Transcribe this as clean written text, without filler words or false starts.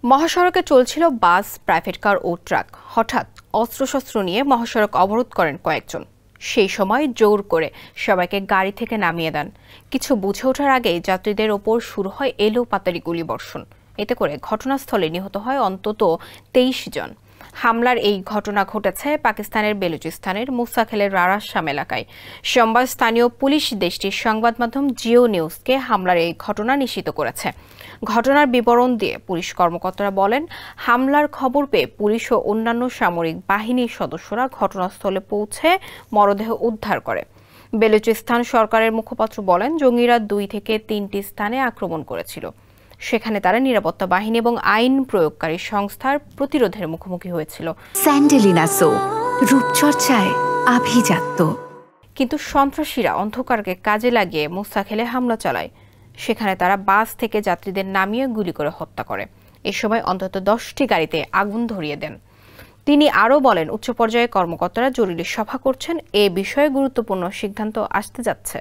মহাসড়কে চলছিল বাস, private car ও truck. হঠাৎ অস্ত্রশস্ত্র নিয়ে মহাসড়ক অবরোধ করেন কয়েকজন। সেই সময় জোর করে সবাইকে গাড়ি থেকে নামিয়ে দেন। কিছু বুঝে ওঠার আগেই যাত্রীদের ওপর শুরু হয় এলোপাতাড়ি গুলিবর্ষণ। এতে করে ঘটনাস্থলে নিহত হয় অন্তত 23 জন। হামলার এই ঘটনা ঘটেছে পাকিস্তানের বেলুচিস্তানের মুসাখেলের রারাসাম এলাকায়। সোমবার স্থানীয় পুলিশ দেশটির সংবাদ মাধ্যম জিও নিউজকে হামলার এই ঘটনা নিশ্চিত করেছে। ঘটনার বিবরণ দিয়ে পুলিশ কর্মকর্তারা বলেন, হামলার খবর পেয়ে পুলিশ ও অন্যান্য সামরিক বাহিনীর সদস্যরা ঘটনাস্থলে পৌঁছে মরদেহ উদ্ধার করে। বেলুচিস্তান সরকারের মুখপাত্র বলেন, জঙ্গিরা 2 থেকে 3টি স্থানে আক্রমণ করেছিল। সেখানে তারা নিরাপত্তা বাহিনী এবং আইন প্রয়োগকারী সংস্থার প্রতিরোধের মুখোমুখি হয়েছিল। স্যান্ডেলিনা সো, রূপচর্চায় আভিজাত্য। কিন্তু সন্ত্রাসীরা অন্ধকারকে কাজে লাগিয়ে মুসাখেলে হামলা চালায়। সেখানে তারা বাস থেকে যাত্রীদের নামিয়ে গুলি করে হত্যা করে। এ সময় অন্তত 10টি গাড়িতে আগুন ধরিয়ে দেন। তিনি আরও বলেন, উচ্চ পর্যায়ে কর্মকর্তারা জরুরি সভা করছেন। এ বিষয়ে গুরুত্বপূর্ণ সিদ্ধান্ত আসতে যাচ্ছে।